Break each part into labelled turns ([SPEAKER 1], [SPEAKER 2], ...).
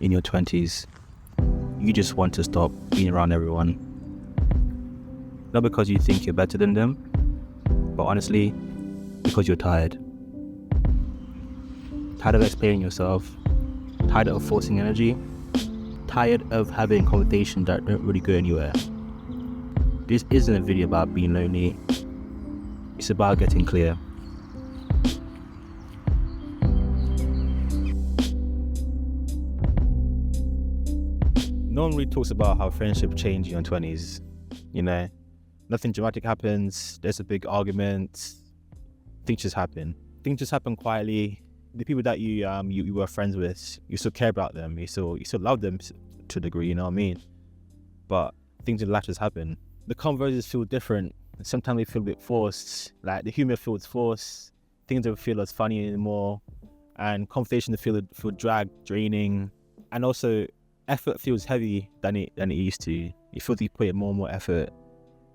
[SPEAKER 1] in your 20s, you just want to stop being around everyone. Not because you think you're better than them, but honestly, because you're tired. Tired of explaining yourself, tired of forcing energy, tired of having conversations that don't really go anywhere. This isn't a video about being lonely, it's about getting clear. No one really talks about how friendships change in your 20s, Nothing dramatic happens, there's a big argument, things just happen. Things just happen quietly. The people that you were friends with, you still care about them, you still love them to a degree, you know what I mean? But things in life just happen. The conversations feel different. Sometimes they feel a bit forced, like the humor feels forced, things don't feel as funny anymore, and conversations feel dragged, draining, and also effort feels heavy than it used to. You feel you put more and more effort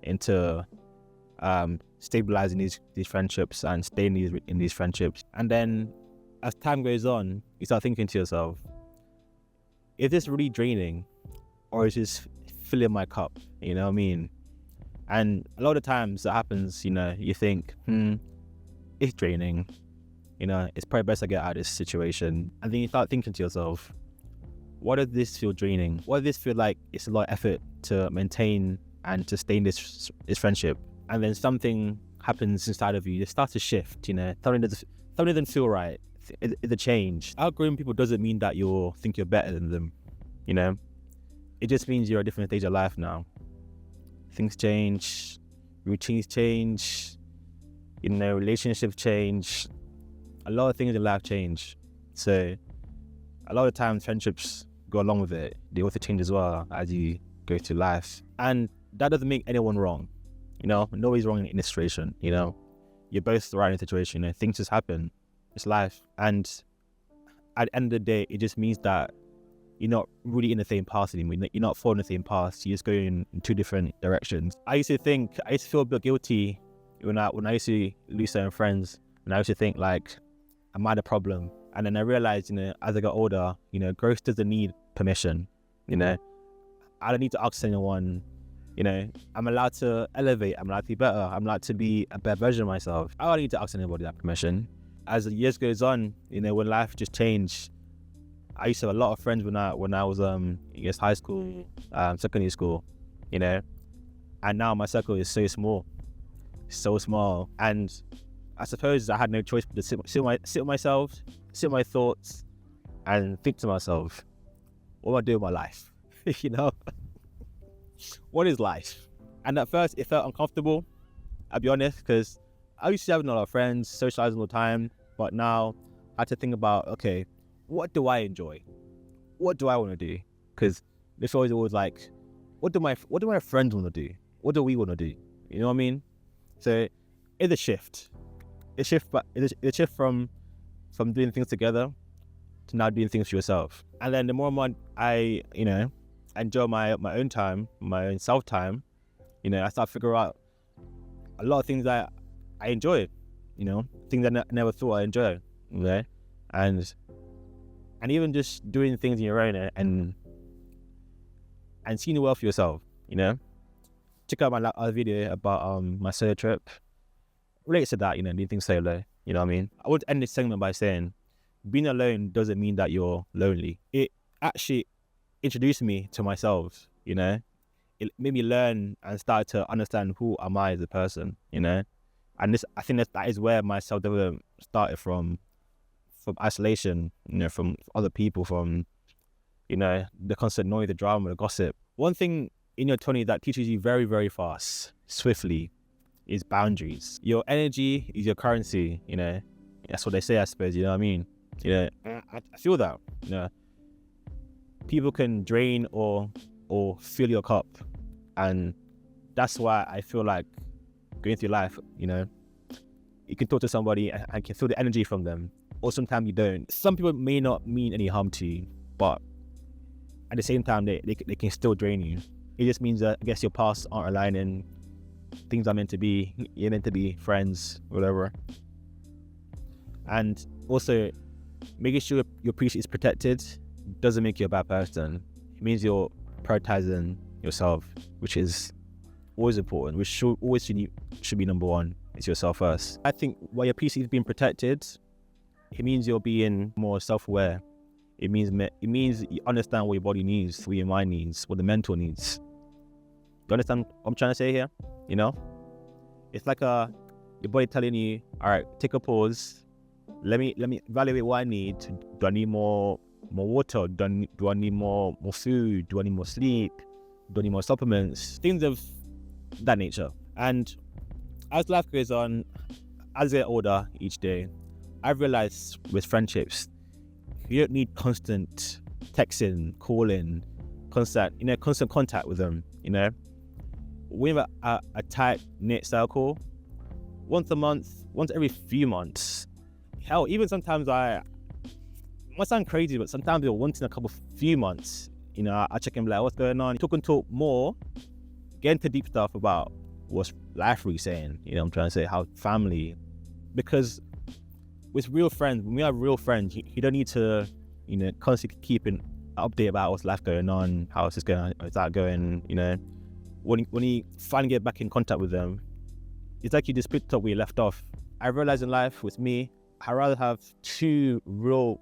[SPEAKER 1] into stabilizing these friendships and staying in these friendships. And then as time goes on, you start thinking to yourself, is this really draining or is this filling my cup? You know what I mean? And a lot of times that happens, you think, it's draining, it's probably best I get out of this situation. And then you start thinking to yourself, what does this feel draining? What does this feel like it's a lot of effort to maintain and to stay in this friendship? And then something happens inside of you, you start to shift, something doesn't feel right. It's a change. Outgrowing people doesn't mean that you think you're better than them, It just means you're at a different stage of life now. Things change, routines change, relationships change. A lot of things in life change. So a lot of times friendships go along with it. They also change as well as you go through life. And that doesn't make anyone wrong. Nobody's wrong in this situation, You're both right in the situation, things just happen. It's life. And at the end of the day, it just means that you're not really in the same path anymore. You're not following the same path. You're just going in two different directions. I used to feel a bit guilty when I used to lose certain friends. And I used to think like, am I the problem? And then I realized, as I got older, growth doesn't need permission. I don't need to ask anyone. I'm allowed to elevate. I'm allowed to be better. I'm allowed to be a better version of myself. I don't need to ask anybody that permission. As the years goes on, when life just changed, I used to have a lot of friends when I was high school, secondary school, and now my circle is so small, and I suppose I had no choice but to sit with myself, sit with my thoughts, and think to myself, what am I doing with my life? What is life? And at first it felt uncomfortable, I'll be honest, because I used to have a lot of friends, socializing all the time, but now I had to think about, okay, what do I enjoy? What do I want to do? Because before it was always like, what do my friends want to do? What do we want to do? You know what I mean? So it's a shift. It's a shift from doing things together to now doing things for yourself. And then the more and more I enjoy my own time, my own self time, I start to figure out a lot of things that I enjoy, things I never thought I enjoy, and even just doing things in your own and seeing the world for yourself, Check out my other video about my solo trip. Relates to that, doing things solo, you know what I mean? I would end this segment by saying, being alone doesn't mean that you're lonely. It actually introduced me to myself, It made me learn and start to understand who am I as a person, And I think that is where my self-development started from isolation, from other people, from, the constant noise, the drama, the gossip. One thing in your 20s that teaches you very, very fast, swiftly, is boundaries. Your energy is your currency, That's what they say, I suppose, you know what I mean? I feel that, People can drain or fill your cup. And that's why I feel like going through life, you can talk to somebody and can feel the energy from them. Or sometimes you don't. Some people may not mean any harm to you, but at the same time, they can still drain you. It just means that, I guess, your paths aren't aligning. Things are meant to be. You're meant to be friends, whatever. And also, making sure your peace is protected doesn't make you a bad person. It means you're prioritizing yourself, which is always important, which should be number one. It's yourself first. I think while your peace is being protected, it means you're being more self-aware. It means you understand what your body needs, what your mind needs, what the mental needs. You understand what I'm trying to say here? You know? It's like your body telling you, all right, take a pause. Let me evaluate what I need. Do I need more water? Do I need more food? Do I need more sleep? Do I need more supplements? Things of that nature. And as life goes on, as I get older each day, I've realized with friendships, you don't need constant texting, calling, constant contact with them. You know, we have a tight knit circle. Once a month, once every few months. Hell, even sometimes it might sound crazy, but sometimes once in a few months, you know, I check in, like, what's going on? Talk more, get into deep stuff about what's life really saying. You know, I'm trying to say how family, because with real friends, when we have real friends, you don't need to, you know, constantly keep an update about what's life going on, how is this going, is that going, you know. When you finally get back in contact with them, it's like you just picked up where you left off. I realized in life with me, I'd rather have 2 real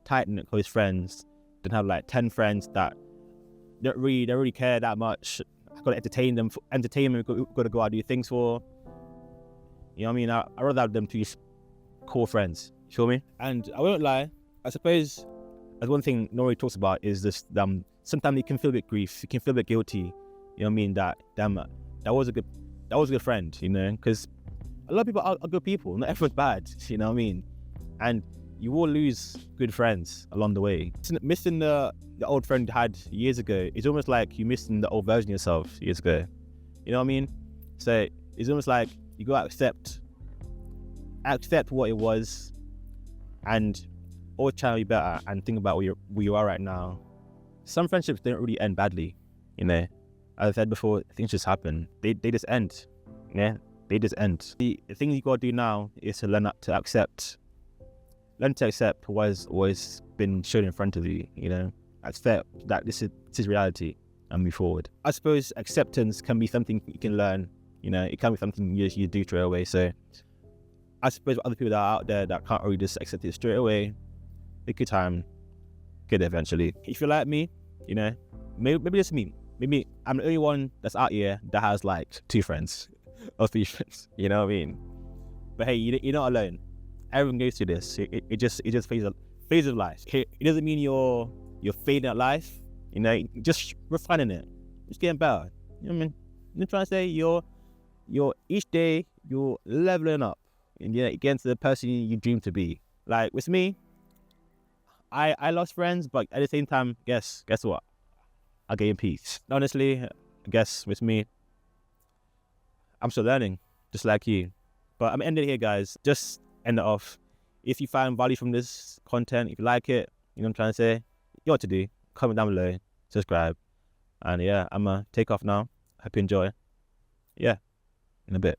[SPEAKER 1] tight and close friends than have like 10 friends that don't really care that much. I've got to entertain them, got to go out and do things for. You know what I mean? I'd rather have them 2 core friends. You feel me? And I won't lie, I suppose as one thing Nori talks about is this, sometimes you can feel a bit grief, you can feel a bit guilty. You know what I mean? That was a good friend, you know, because a lot of people are good people. Not everyone's bad, you know what I mean? And you will lose good friends along the way. Missing the old friend you had years ago, it's almost like you missing the old version of yourself years ago. You know what I mean? So it's almost like you got to accept what it was, and always try to be better and think about where you are right now. Some friendships don't really end badly, you know. As I said before, things just happen. They just end. Yeah, they just end. The thing you gotta do now is to learn to accept what has always been shown in front of you. You know, accept that this is reality and move forward. I suppose acceptance can be something you can learn. You know, it can be something you do straight away. So I suppose other people that are out there that can't really just accept it straight away, take your time, get there eventually. If you're like me, you know, maybe just me. Maybe I'm the only one that's out here that has like 2 friends or 3 friends. You know what I mean? But hey, you're not alone. Everyone goes through this. It just phase of life. It doesn't mean you're fading at life. You know, just refining it. Just getting better. You know what I mean? I'm trying to say you're each day you're leveling up and you're getting to the person you dream to be. Like with me, I lost friends, but at the same time, guess what? I gained peace. Honestly, I guess with me, I'm still learning, just like you. But I'm ending it here, guys. Just end it off. If you find value from this content, if you like it, you know what I'm trying to say, you know what to do. Comment down below, subscribe. And yeah, I'm going to take off now. Hope you enjoy. Yeah, in a bit.